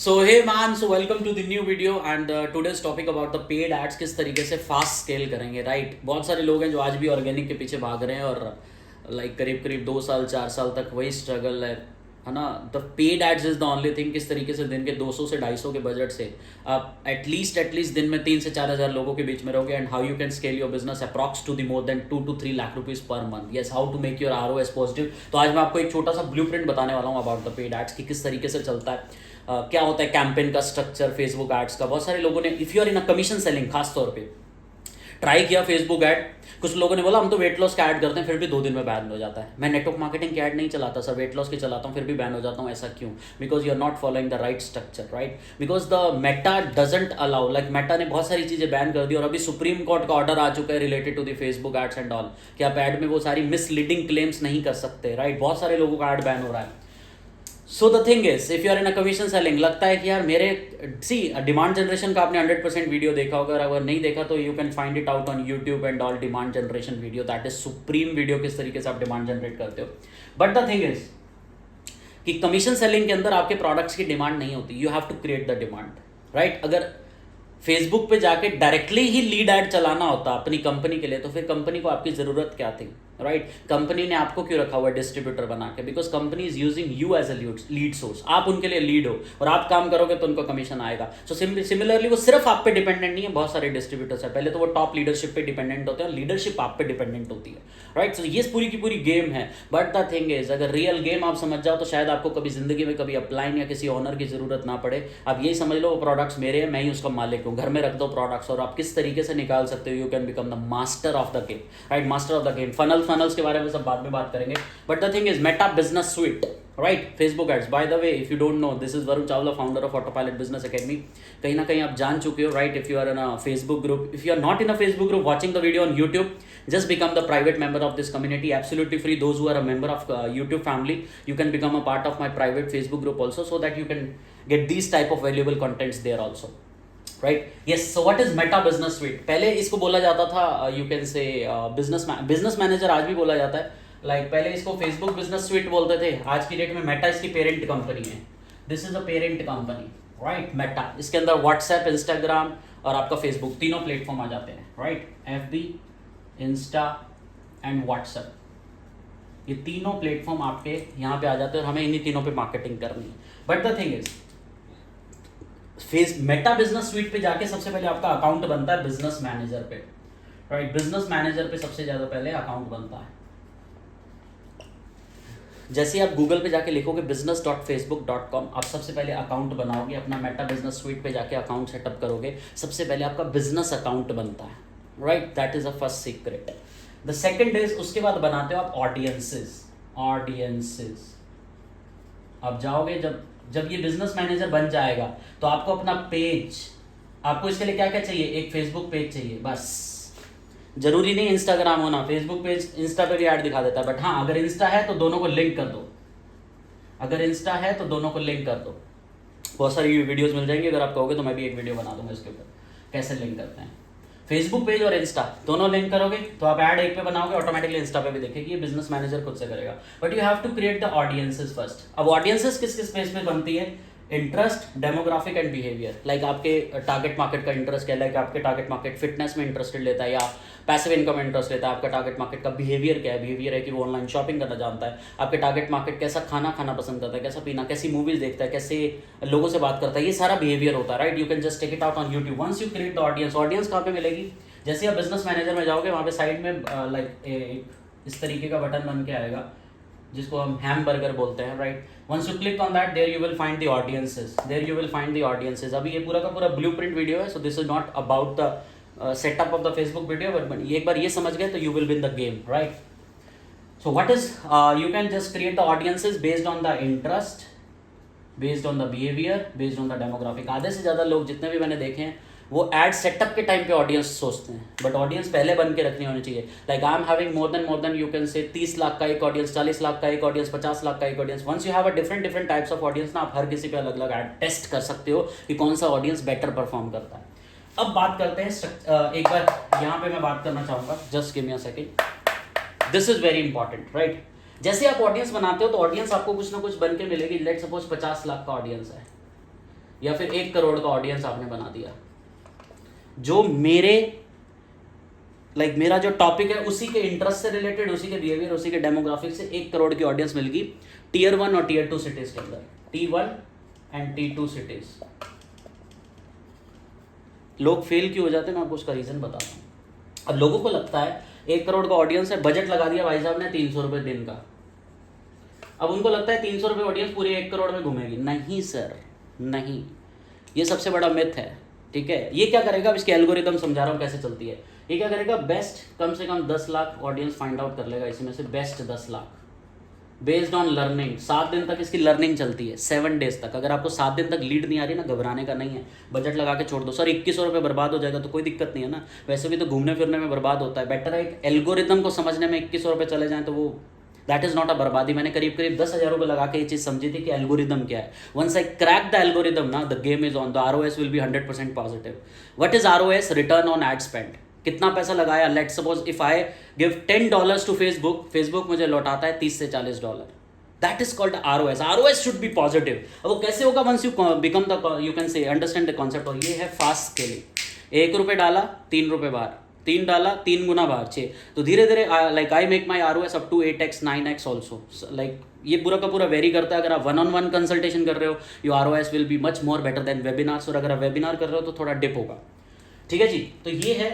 So hey man, so welcome to the new video and today's topic about the paid ads. किस तरीके से fast scale करेंगे, right? बहुत सारे लोग हैं जो आज भी ऑर्गेनिक के पीछे भाग रहे हैं और लाइक करीब करीब 2 साल 4 साल तक वही स्ट्रगल है ना। The paid ads is the only thing. किस तरीके से दिन के 200 से 250 के बजट से आप एटलीस्ट दिन में 3 से 4 हज़ार लोगों के बीच में रहोगे and how you can scale your business approx to the more than 2 to 3 lakh rupees per month. Yes, how to make your ROS positive. तो आज मैं आपको एक छोटा सा ब्लूप्रिंट बताने वाला हूँ अबाउट द पेड एड्स की किस तरीके से चलता है। क्या होता है कैंपेन का स्ट्रक्चर, फेसबुक एड्स का। बहुत सारे लोगों ने, if you are in a commission selling, खास तौर पे ट्राई किया फेसबुक ऐड। कुछ लोगों ने बोला हम तो वेट लॉस का ऐड करते हैं, फिर भी 2 दिन में बैन हो जाता है। मैं नेटवर्क मार्केटिंग की ऐड नहीं चलाता सर, वेट लॉस की चलाता हूँ, फिर भी बैन हो जाता हूँ। ऐसा क्यों? Because you are not following the right structure, right? Because the Meta doesn't allow, like Meta ने बहुत सारी चीज़ें बैन कर दी और अभी सुप्रीम कोर्ट का ऑर्डर आ चुका है related to the Facebook ads and all कि आप ऐड में वो सारी मिसलीडिंग क्लेम्स नहीं कर सकते, राइट? बहुत सारे लोगों का ऐड बैन हो रहा है। So the thing is, if you are in a commission selling, लगता है कि यार मेरे सी डिमांड जनरेशन का आपने 100% वीडियो देखा होगा। अगर नहीं देखा तो you can find it out on YouTube and all. Demand generation video, that is supreme video, किस तरीके से आप डिमांड जनरेट करते हो। बट द थिंग इज कि कमीशन सेलिंग के अंदर आपके प्रोडक्ट्स की डिमांड नहीं होती, you have to create the demand, right? अगर फेसबुक पे जाके डायरेक्टली ही लीड ऐड चलाना होता अपनी कंपनी के लिए तो फिर कंपनी को आपकी ज़रूरत क्या थी, राइट? कंपनी ने आपको क्यों रखा हुआ डिस्ट्रीब्यूटर बना के? Because company is using you as a lead source. आप उनके लिए लीड हो और आप काम करोगे तो उनको कमीशन आएगा। सो सिमिलरली वो सिर्फ आप पे डिपेंडेंट नहीं है, बहुत सारे डिस्ट्रीब्यूटर्स है। पहले तो वो टॉप लीडरशिप पे डिपेंडेंट होते हैं और लीडरशिप आप पे डिपेंडेंट होती है, राइट? सो ये पूरी की पूरी गेम है। बट द थिंग इज, अगर रियल गेम आप समझ जाओ तो शायद आपको कभी जिंदगी में कभी अपलाइन या किसी ऑनर की जरूरत ना पड़े। आप यही समझ लो वो प्रोडक्ट्स मेरे हैं, मैं ही उसका मालिक हूँ। घर में रख दो प्रोडक्ट्स और आप किस तरीके से निकाल सकते हो। You can become the master of the game, right? Master of the game. Funnels के बारे में सब बाद में बात करेंगे। But the thing is Meta business suite, right? Facebook ads. By the way, if you don't know, this is Varun Chawla, founder of Autopilot Business Academy. कहीं ना कहीं आप जान चुके हो, right? If you are in a Facebook group, if you are not in a Facebook group watching the video on YouTube, just become the private member of this community, absolutely free. Those who are a member of YouTube family, you can become a part of my private Facebook group also, so that you can get these type of valuable contents there also, right? Yes. So what is Meta Business Suite? पहले इसको बोला जाता था, you can say business manager, आज भी बोला जाता है। पहले इसको Facebook Business Suite बोलते थे। आज की डेट में मेटा इसकी पेरेंट कंपनी है। This is a parent company, right? Meta. इसके अंदर व्हाट्सएप, इंस्टाग्राम और आपका फेसबुक, तीनों प्लेटफॉर्म आ जाते हैं, right? FB, Insta and WhatsApp, ये तीनों प्लेटफॉर्म आपके यहाँ पे आ जाते हैं और हमें इन्हीं तीनों पे मार्केटिंग करनी है। But the thing is, Meta business sweet पे जाके सबसे पहले आपका अकाउंट बनता है बिजनेस मैनेजर पे, राइट? बिजनेस मैनेजर पे सबसे ज्यादा पहले अकाउंट बनता है। जैसे आप गूगल पे जाके लिखोगे business.facebook.com, आप सबसे पहले अकाउंट बनाओगे, अपना मेटा बिजनेस स्वीट पे जाके अकाउंट सेटअप करोगे, सबसे पहले आपका बिजनेस अकाउंट बनता है, right? That is a first secret. The second is, उसके बाद बनाते हो आप ऑडियंसेस। आप जाओगे, जब ये बिजनेस मैनेजर बन जाएगा तो आपको अपना पेज, आपको इसके लिए क्या क्या चाहिए? एक फेसबुक पेज चाहिए, बस। जरूरी नहीं इंस्टाग्राम होना, फेसबुक पेज इंस्टा पे भी ऐड दिखा देता है। बट हाँ, अगर इंस्टा है तो दोनों को लिंक कर दो। बहुत सारी वीडियोस मिल जाएंगी, अगर आप कहोगे तो मैं भी एक वीडियो बना दूंगा इसके ऊपर, कैसे लिंक करते हैं। फेसबुक पेज और इंस्टा दोनों लिंक करोगे तो आप ऐड एक पे बनाओगे, ऑटोमेटिकली इंस्टा पे भी देखेगी। ये बिजनेस मैनेजर खुद से करेगा। But you have to create the audiences first. अब ऑडियंसेस किस किस बेस पे बनती है? Interest, demographic and behaviour. Like आपके टारगेट मार्केट का इंटरेस्ट क्या है, लाइक आपके टारगेट मार्केट फिटनेस में इंटरेस्टेड लेता है या पैसिव इनकम इंटरेस्ट लेता है। आपका टारगेट मार्केट का बिहेवियर क्या है? बिहेवियर है कि वो ऑनलाइन शॉपिंग करना जानता है। आपके टारगेट मार्केट कैसा खाना खाना पसंद करता है, कैसा पीना, कैसी मूवीज देखता है, कैसे लोगों से बात करता है, ये सारा बिहेवियर होता है, right? You can just take it out on YouTube. Once you create the audience कहाँ पे मिलेगी? जैसे आप बिजनेस मैनेजर में जाओगे, वहाँ पे साइड में लाइक इस तरीके का बटन बन के आएगा जिसको हम हैमबर्गर बोलते हैं, right? Once you click on that, there you will find the audiences. अभी ये पूरा का पूरा ब्लूप्रिंट वीडियो है, so this is not about the setup of the Facebook video, but एक बार ये समझ गए तो you will win the game, right? So what is, you can just create the audiences based on the interest, based on the behaviour, based on the demographic. आधे से ज़्यादा लोग जितने भी मैंने देखे हैं वो एड सेटअप के टाइम पे ऑडियंस सोचते हैं, बट ऑडियंस पहले बन के रखनी होनी चाहिए। Like I am having more than you can से 30 लाख का एक ऑडियंस, 40 लाख का एक ऑडियंस, 50 लाख का एक audience. Once you have a different types of audience ना, आप हर किसी पे अलग अलग एड टेस्ट कर सकते हो कि कौन सा ऑडियंस बेटर परफॉर्म करता है। अब बात करते हैं एक बार यहाँ पे मैं बात करना चाहूँगा, just give me a second, this is very important, right? जैसे आप ऑडियंस बनाते हो तो ऑडियंस आपको कुछ ना कुछ बन के मिलेगी। लेट सपोज 50 लाख का ऑडियंस है, या फिर 1 करोड़ का ऑडियंस आपने बना दिया, जो मेरे मेरा जो टॉपिक है उसी के इंटरेस्ट से रिलेटेड, उसी के बिहेवियर, उसी के डेमोग्राफिक से 1 करोड़ की ऑडियंस मिल गई Tier 1 और Tier 2 सिटीज के अंदर, T1 एंड T2 सिटीज। लोग फेल क्यों हो जाते हैं, मैं आपको उसका रीजन बताता हूँ। अब लोगों को लगता है 1 करोड़ का ऑडियंस है, बजट लगा दिया भाई साहब ने 300 रुपये दिन का। अब उनको लगता है 300 रुपये ऑडियंस पूरी 1 करोड़ में घूमेगी। नहीं सर, नहीं, ये सबसे बड़ा मिथ है, ठीक है। ये क्या करेगा, अब इसके एल्गोरिदम समझा रहा हूँ कैसे चलती है। ये क्या करेगा, बेस्ट कम से कम 10 लाख ऑडियंस फाइंड आउट कर लेगा, इसमें से best 10 lakh based on learning. 7 दिन तक इसकी लर्निंग चलती है, 7 डेज तक। अगर आपको 7 दिन तक लीड नहीं आ रही ना, घबराने का नहीं है, बजट लगा के छोड़ दो। सर 2100 रुपये बर्बाद हो जाएगा तो कोई दिक्कत नहीं है ना, वैसे भी तो घूमने फिरने में बर्बाद होता है। बेटर है एक एल्गोरिदम को समझने में 2100 रुपये चले जाएँ तो वो दैट इज नॉट अ बर्बादी। मैंने करीब 10,000 रुपये लगा के ये चीज़ समझी थी कि एल्गोरिदम क्या है। Once I crack the algorithm ना, the game is on, the ROS will be 100% positive. What is ROS? Return on ad spend. कितना पैसा लगाया, let's suppose if I give $10 to Facebook मुझे लौटाता है $30 से $40। That is called ROS। ROS should be positive. अब वो कैसे होगा, once you become the, you can say understand the concept. और ये है फास्ट स्केलिंग। 1 रुपये डाला, 3 रुपये बाहर, 3 डाला, 3 गुना बाहर, 6। तो धीरे धीरे I make my ROS up to 8x 9x also. ये पूरा का पूरा वेरी करता है। अगर आप 1-on-1 कंसल्टेशन कर रहे हो, your ROS will be much more better than webinars. और अगर आप वेबिनार कर रहे हो तो थोड़ा डिप होगा, ठीक है जी। तो ये है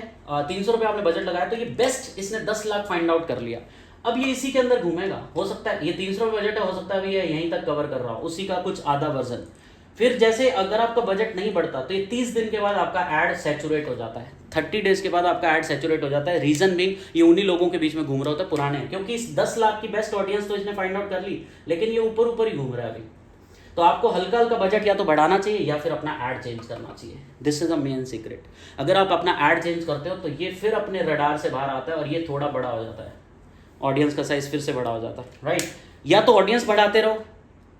300 रुपये आपने बजट लगाया, तो ये बेस्ट, इसने 10 लाख फाइंड आउट कर लिया। अब ये इसी के अंदर घूमेगा। हो सकता है ये 300 रुपये बजट है, हो सकता है अभी ये यहीं तक कवर कर रहा हो, उसी का कुछ आधा वर्जन। फिर जैसे अगर आपका बजट नहीं बढ़ता तो ये 30 दिन के बाद आपका एड सैचुरेट हो जाता है, 30 डेज के बाद आपका एड सैचुरेट हो जाता है। रीजन भी ये उन्हीं लोगों के बीच में घूम रहा होता है पुराने, क्योंकि इस 10 लाख की बेस्ट ऑडियंस तो इसने फाइंड आउट कर ली, लेकिन ये ऊपर ऊपर ही घूम रहा है अभी। तो आपको हल्का हल्का बजट या तो बढ़ाना चाहिए या फिर अपना ऐड चेंज करना चाहिए। This is a main secret. अगर आप अपना ऐड चेंज करते हो तो ये फिर अपने रडार से बाहर आता है और ये थोड़ा बड़ा हो जाता है, ऑडियंस का साइज फिर से बड़ा हो जाता है, राइट। या तो ऑडियंस बढ़ाते रहो,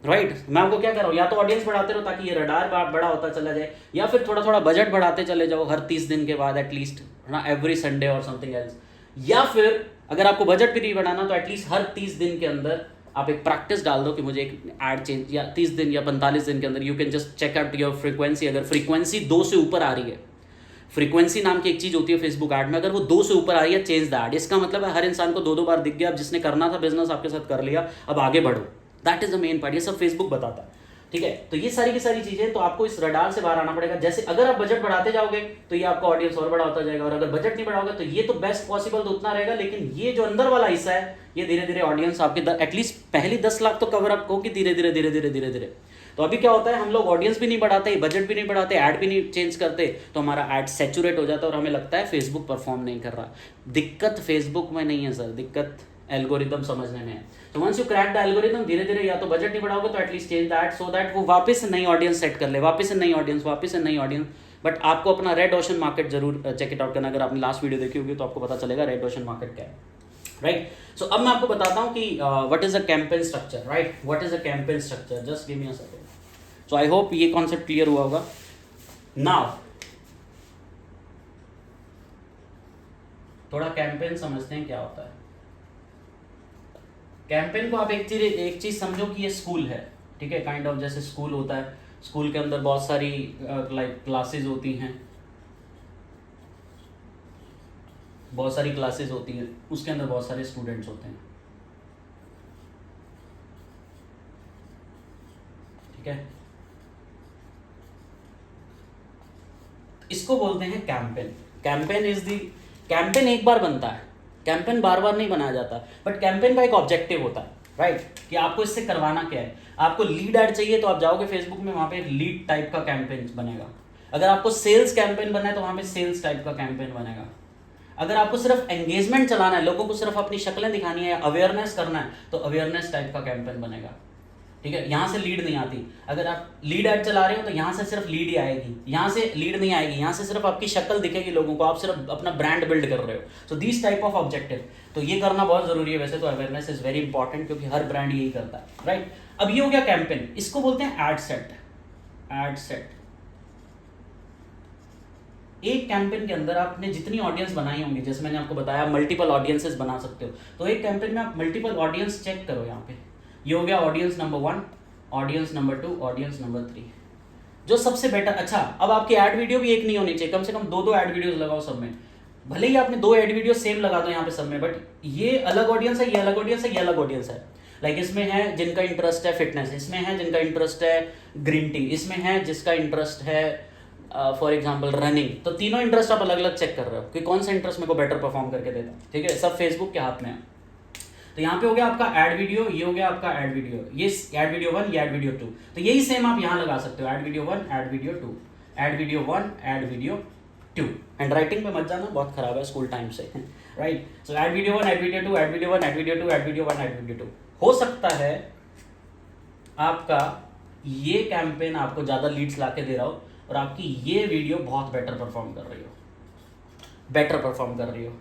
राइट। मैं आपको क्या कर रहा हूँ, या तो ऑडियंस बढ़ाते रहो ताकि ये रडार बड़ा होता चला जाए, या फिर थोड़ा थोड़ा बजट बढ़ाते चले जाओ हर 30 दिन के बाद एटलीस्ट, ना एवरी संडे और समथिंग एल्स। या फिर अगर आपको बजट भी नहीं बढ़ाना तो एटलीस्ट हर 30 दिन के अंदर आप एक प्रैक्टिस डाल दो कि मुझे एक ऐड चेंज, या 30 दिन या 45 दिन के अंदर you can just check out your frequency. अगर फ्रीक्वेंसी 2 से ऊपर आ रही है, फ्रीक्वेंसी नाम की एक चीज होती है फेसबुक ऐड में, अगर वो 2 से ऊपर आ रही है, चेंज द ऐड। इसका मतलब है हर इंसान को 2-2 बार दिख गया, अब जिसने करना था बिजनेस आपके साथ कर लिया, अब आगे बढ़ो। That is the main part. ये सब फेसबुक बताता है, ठीक है। तो ये सारी की सारी चीजें, तो आपको इस रडार से बाहर आना पड़ेगा। जैसे अगर आप बजट बढ़ाते जाओगे तो ये आपका ऑडियंस और बड़ा होता जाएगा, और अगर बजट नहीं बढ़ाओगे तो ये तो बेस्ट पॉसिबल तो उतना रहेगा, लेकिन ये जो अंदर वाला हिस्सा है ये धीरे धीरे ऑडियंस आपके एटलीस्ट पहली 10 लाख तो कवर अप होगी धीरे धीरे धीरे धीरे धीरे धीरे। तो अभी क्या होता है, हम लोग ऑडियंस भी नहीं बढ़ाते, बजट भी नहीं बढ़ाते, ऐड भी नहीं चेंज करते, तो हमारा ऐड सैचुरेट हो जाता है और हमें लगता है फेसबुक परफॉर्म नहीं कर रहा। दिक्कत फेसबुक में नहीं है सर, दिक्कत एल्गोरिदम समझने में है। तो once you crack the algorithm, धीरे धीरे या तो बजट नहीं बढ़ाओगे तो at least change that, so that वो वापस से नई ऑडियंस सेट कर ले, वापस से नई ऑडियंस, वापस से नई ऑडियंस। बट आपको अपना रेड ओशन मार्केट जरूर चेक इट आउट करना। अगर आपने लास्ट वीडियो देखी होगी तो आपको पता चलेगा रेड ओशन मार्केट क्या है, राइट। सो अब मैं आपको बताता हूँ कि what is a campaign structure, right. What is a campaign structure, just give me a second. So I hope ये कॉन्सेप्ट क्लियर हुआ होगा। नाउ थोड़ा कैंपेन समझते हैं क्या होता है। कैंपेन को आप एक चीज समझो कि ये स्कूल है, ठीक है, काइंड ऑफ जैसे स्कूल होता है, स्कूल के अंदर बहुत सारी क्लासेस होती हैं, बहुत सारी क्लासेस होती हैं, उसके अंदर बहुत सारे स्टूडेंट्स होते हैं, ठीक है। इसको बोलते हैं कैंपेन। कैंपेन एक बार बनता है, कैंपेन बार बार नहीं बनाया जाता, बट कैंपेन का एक ऑब्जेक्टिव होता है, राइट, कि आपको इससे करवाना क्या है। आपको लीड ऐड चाहिए तो आप जाओगे फेसबुक में, वहां पे एक लीड टाइप का कैंपेन बनेगा। अगर आपको सेल्स कैंपेन बनना है तो वहां पे सेल्स टाइप का कैंपेन बनेगा। अगर आपको सिर्फ एंगेजमेंट चलाना है, लोगों को सिर्फ अपनी शक्लें दिखानी है या अवेयरनेस करना है, तो अवेयरनेस टाइप का कैंपेन बनेगा, ठीक है। यहाँ से लीड नहीं आती। अगर आप लीड ऐड चला रहे हो तो यहाँ से सिर्फ लीड ही आएगी, यहाँ से लीड नहीं आएगी, यहाँ से सिर्फ आपकी शक्ल दिखेगी लोगों को, आप सिर्फ अपना ब्रांड बिल्ड कर रहे हो। So this type of objective, तो ये करना बहुत जरूरी है। वैसे तो अवेयरनेस इज वेरी इंपॉर्टेंट, क्योंकि हर ब्रांड यही करता है, राइट। अब ये हो गया कैंपेन, इसको बोलते हैं एड सेट। एड सेट एक कैंपेन के अंदर आपने जितनी ऑडियंस बनाई होंगी, जैसे मैंने आपको बताया मल्टीपल ऑडियंसेस बना सकते हो, तो एक कैंपेन में आप मल्टीपल ऑडियंस चेक करो। यहाँ पे ये हो गया audience number 1, audience number 2, audience number 3। जो सबसे बेटर। अच्छा, अब आपकी ऐड वीडियो भी एक नहीं होनी चाहिए, कम से कम दो दो ऐड वीडियोस लगाओ सब में। भले ही आपने दो ऐड वीडियो सेम लगा दो यहाँ पे सब में, बट ये अलग ऑडियंस है, ये अलग ऑडियंस है, ये अलग ऑडियंस है। लाइक इसमें है जिनका इंटरेस्ट है फिटनेस, इसमें है जिनका इंटरेस्ट है ग्रीन टी, इसमें है जिसका इंटरेस्ट है फॉर एग्जाम्पल रनिंग। तो तीनों इंटरेस्ट आप अलग अलग चेक कर रहे हो कि कौन सा इंटरेस्ट मेरे को बेटर परफॉर्म करके देता है, ठीक है। सब फेसबुक के हाथ में है। तो यहाँ पे हो गया आपका ऐड वीडियो, ये हो गया आपका ऐड वीडियो, ये ऐड वीडियो 1, ये ऐड वीडियो 2। तो यही सेम आप यहाँ लगा सकते हो, add video 1, add video 2, add video 1, add video 2। And writing पे मत जाना, बहुत खराब है स्कूल टाइम से, राइट। सो add video 1, add video 2, add video 1, add video 2, add video 1, add video 2। हो सकता है आपका ये कैंपेन आपको ज्यादा लीड्स लाके दे रहा हो और आपकी ये वीडियो बहुत बेटर परफॉर्म कर रही हो, बेटर परफॉर्म कर रही हो,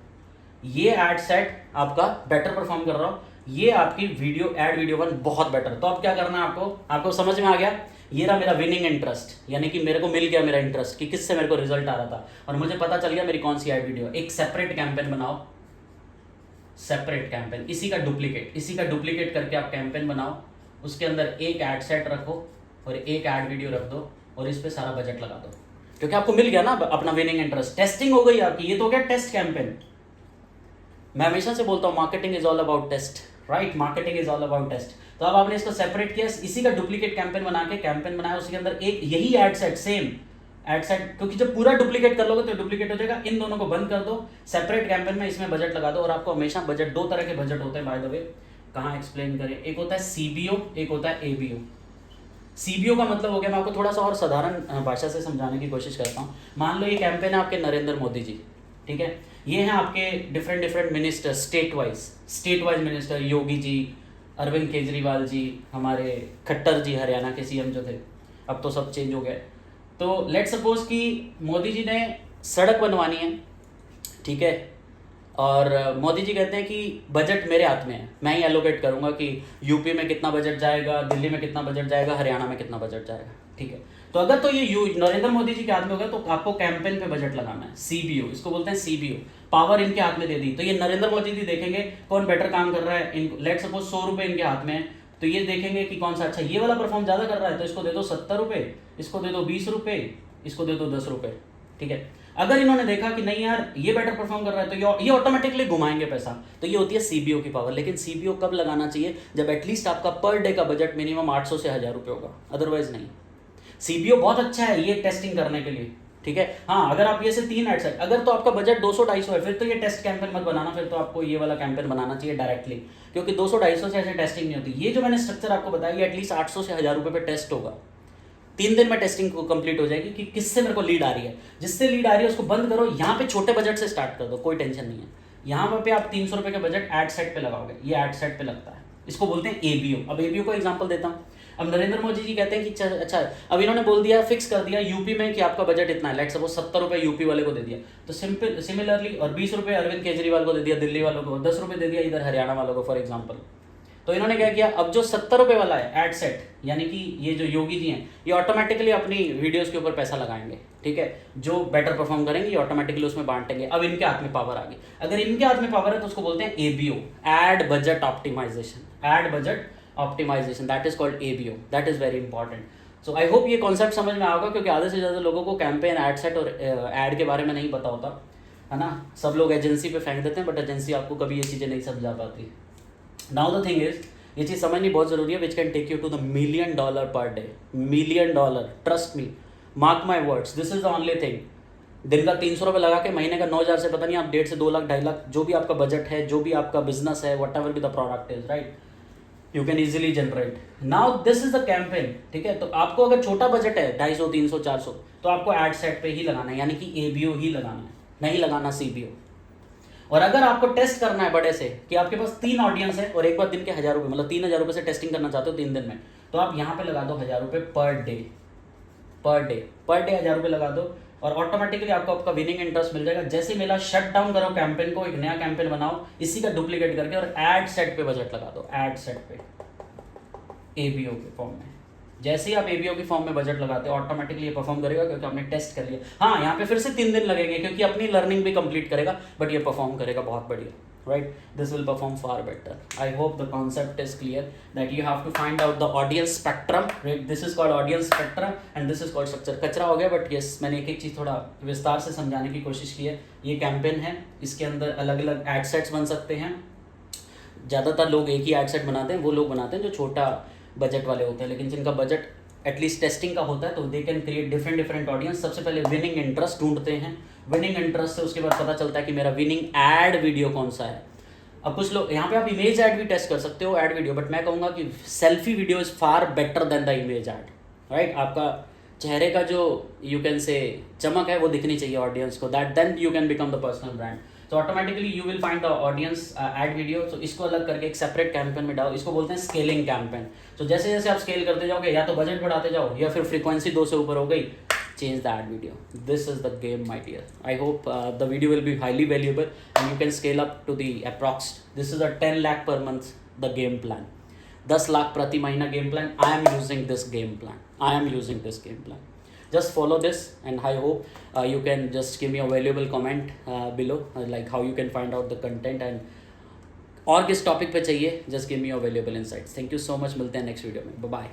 ये एड सेट आपका बेटर परफॉर्म कर रहा हो, ये आपकी वीडियो ऐड वीडियो 1 बहुत बेटर। तो अब क्या करना है आपको समझ में आ गया। ये रहा मेरा विनिंग इंटरेस्ट, यानी कि मेरे को मिल गया मेरा इंटरेस्ट कि किससे मेरे को रिजल्ट आ रहा था, और मुझे पता चल गया मेरी कौन सी ऐड वीडियो। एक सेपरेट कैंपेन बनाओ, सेपरेट कैंपेन, इसी का डुप्लीकेट करके आप कैंपेन बनाओ, उसके अंदर एक एड सेट रखो और एक ऐड वीडियो रख दो और इस पे सारा बजट लगा दो, क्योंकि आपको मिल गया ना अपना विनिंग इंटरेस्ट। टेस्टिंग हो गई आपकी, ये तो हो गया टेस्ट कैंपेन। मैं हमेशा से बोलता हूँ marketing is all about test, right, marketing is all about test. तो अब आपने इसको सेपरेट किया, इसी का डुप्लीकेट कैंपेन बनाया, उसके अंदर एक यही ad set, same ad set, क्योंकि जब पूरा डुप्लीकेट कर लोगे तो डुप्लीकेट हो जाएगा। इन दोनों को बंद कर दो, सेपरेट कैंपेन में इसमें बजट लगा दो। और आपको हमेशा बजट, दो तरह के बजट होते हैं बाय द वे, कहाँ एक्सप्लेन करें, एक होता है सीबीओ, एक होता है एबीओ। सीबीओ का मतलब हो गया, मैं आपको थोड़ा सा और साधारण भाषा से समझाने की कोशिश करता हूँ। मान लो ये कैंपेन है आपके नरेंद्र मोदी जी, ठीक है, ये हैं आपके different minister, state wise minister, Yogi ji, Arvind Kejriwal ji, हमारे खट्टर जी हरियाणा के सीएम जो थे, अब तो सब चेंज हो गए। तो लेट सपोज कि मोदी जी ने सड़क बनवानी है, ठीक है, और मोदी जी कहते हैं कि बजट मेरे हाथ में है, मैं ही एलोकेट करूंगा कि यूपी में कितना बजट जाएगा, दिल्ली में कितना बजट जाएगा, हरियाणा में कितना बजट जाएगा, ठीक है। तो अगर तो ये नरेंद्र मोदी जी के हाथ में होगा तो आपको कैंपेन पे बजट लगाना है, सीबीओ, इसको बोलते हैं सीबीओ, पावर इनके हाथ में दे दी। तो ये नरेंद्र मोदी जी देखेंगे कौन बेटर काम कर रहा है, लेट सपोज 100 रुपए इनके हाथ में है, तो ये देखेंगे कि कौन सा अच्छा, ये वाला परफॉर्म ज्यादा कर रहा है तो इसको दे दो 70 रुपए, इसको दे दो 20 रुपए, इसको दे दो 10 रुपए, ठीक है। अगर इन्होंने देखा कि नहीं यार ये बेटर परफॉर्म कर रहा है तो ये ऑटोमेटिकली घुमाएंगे पैसा। तो ये होती है सीबीओ की पावर। लेकिन सीबीओ कब लगाना चाहिए, जब एटलीस्ट आपका पर डे का बजट मिनिमम 800 से 1000 रुपये होगा, अदरवाइज नहीं। सीबीओ बहुत अच्छा है ये टेस्टिंग करने के लिए, ठीक है। हाँ, अगर आप ये से 3 एड सेट, अगर तो आपका बजट 200-250 है, फिर तो ये टेस्ट कैंपेन मत बनाना, फिर तो आपको ये वाला कैंपेन बनाना चाहिए डायरेक्टली, क्योंकि 200-250 से ऐसे टेस्टिंग नहीं होती। ये जो मैंने स्ट्रक्चर आपको बताया ये एटलीस्ट 800 से 1000 रुपये पे टेस्ट होगा, 3 दिन में टेस्टिंग को कंप्लीट हो जाएगी कि किससे मेरे को लीड आ रही है। जिससे लीड आ रही है उसको बंद करो, यहाँ पे छोटे बजट से स्टार्ट कर दो, कोई टेंशन नहीं है। यहाँ पे आप 300 रुपये का बजट एड सेट पे लगाओगे, ये एड सेट पे लगता है, इसको बोलते हैं एबीओ। अब एबीओ का एग्जांपल देता हूँ। अब नरेंद्र मोदी जी कहते हैं कि अच्छा, अब इन्होंने बोल दिया, फिक्स कर दिया यूपी में कि आपका बजट इतना है, लेट सपोज 70 रुपये यूपी वाले को दे दिया, तो सिमिलरली और 20 रुपये अरविंद केजरीवाल को दे दिया, दिल्ली वालों को 10 रुपये दे दिया इधर हरियाणा वालों को फॉर एग्जाम्पल। तो इन्होंने क्या किया, अब जो 70 रुपये वाला है एड सेट, यानी कि ये जो योगी जी हैं, ये ऑटोमेटिकली अपनी वीडियोस के ऊपर पैसा लगाएंगे, ठीक है। जो बेटर परफॉर्म करेंगे ये ऑटोमेटिकली उसमें बांटेंगे। अब इनके हाथ में पावर आ गई। अगर इनके हाथ में पावर है तो उसको बोलते हैं ABO, ad budget optimisation, ad budget optimisation, that is called ABO, that is very important. So I hope ये कॉन्सेप्ट समझ में आएगा, क्योंकि आधे से ज़्यादा लोगों को कैंपेन, एड सेट और एड के बारे में नहीं पता होता है ना। सब लोग एजेंसी पे फेंक देते हैं, बट एजेंसी आपको कभी ये चीज़ें नहीं समझा पाती। नाउ द थिंग इज, ये चीज़ समझनी बहुत ज़रूरी है, which can take you to the $1 million per day, $1 million, trust me, mark my words, this is the only thing. दिन का 300 रुपये लगा के महीने का 9000 से पता नहीं आप 1.5 से 2 लाख 2.5 लाख, जो भी आपका बजट है, जो भी आपका बिजनेस है, what ever be the product is, right, you can easily generate. Now this is the campaign, ठीक है। तो आपको अगर छोटा बजट है 250, 300, 400, तो आपको एड सेट पे ही लगाना है, यानी कि एबीओ ही लगाना है, नहीं लगाना सीबीओ। और अगर आपको टेस्ट करना है बड़े से कि आपके पास 3 ऑडियंस है और एक बार दिन के 1000 रुपये, मतलब 3000 रुपये से टेस्टिंग करना चाहते हो 3 दिन में, तो आप यहाँ पे लगा दो 1000 रुपये पर डे 1000 रुपये लगा दो, और ऑटोमेटिकली आपको आपका विनिंग इंटरेस्ट मिल जाएगा। जैसे मेरा शट डाउन करो कैंपेन को, एक नया कैंपेन बनाओ इसी का डुप्लीकेट करके, और एड सेट पे बजट लगा दो, एड सेट पे एबीओ के फॉर्म में। जैसे ही आप एबीओ की फॉर्म में बजट लगाते हो ऑटोमेटिकली ये परफॉर्म करेगा, क्योंकि आपने टेस्ट कर लिया। हाँ, यहाँ पे फिर से 3 दिन लगेंगे क्योंकि अपनी लर्निंग भी कंप्लीट करेगा, बट ये परफॉर्म करेगा बहुत बढ़िया। right? This will perform far better. I hope the concept is clear that you have to find out the audience spectrum, right? This is called audience spectrum and this is called structure. कचरा हो गया, but yes, मैंने एक एक चीज़ थोड़ा विस्तार से समझाने की कोशिश की है. ये कैंपेन है, इसके अंदर अलग अलग एड सेट्स बन सकते हैं. ज़्यादातर लोग एक ही एड सेट बनाते हैं, वो लोग बनाते हैं जो छोटा बजट वाले होते हैं, लेकिन जिनका बजट एटलीस्ट टेस्टिंग का होता है तो they can create different audience. सबसे पहले विनिंग इंटरेस्ट ढूंढते हैं. विनिंग इंटरेस्ट से उसके बाद पता चलता है कि मेरा विनिंग एड वीडियो कौन सा है. अब कुछ लोग यहाँ पे आप इमेज ऐड भी टेस्ट कर सकते हो, ऐड वीडियो, बट मैं कहूँगा कि selfie video is far better than the image add, right? आपका चेहरे का जो यू कैन से चमक है वो दिखनी चाहिए ऑडियंस को, that then you can become the personal brand. तो automatically you will find the audience ad video. तो इसको अलग करके एक सेपरेट कैंपेन में डालो. इसको बोलते हैं स्केलिंग कैंपेन. तो जैसे जैसे आप स्केल करते जाओगे, या तो बजट बढ़ाते जाओ या फिर फ्रीक्वेंसी 2 से ऊपर हो गई, change the ad video. This is the game, my dear. I hope the video will be highly valuable and you can scale up to the approx. This is a 10 lakh per month the game plan. 10 lakh prati mahina game plan. I am using this game plan. Just follow this and I hope you can just give me a valuable comment below like how you can find out the content and और किस topic पे चाहिए, just give me your valuable insights. Thank you so much. मिलते हैं next video में. Bye bye.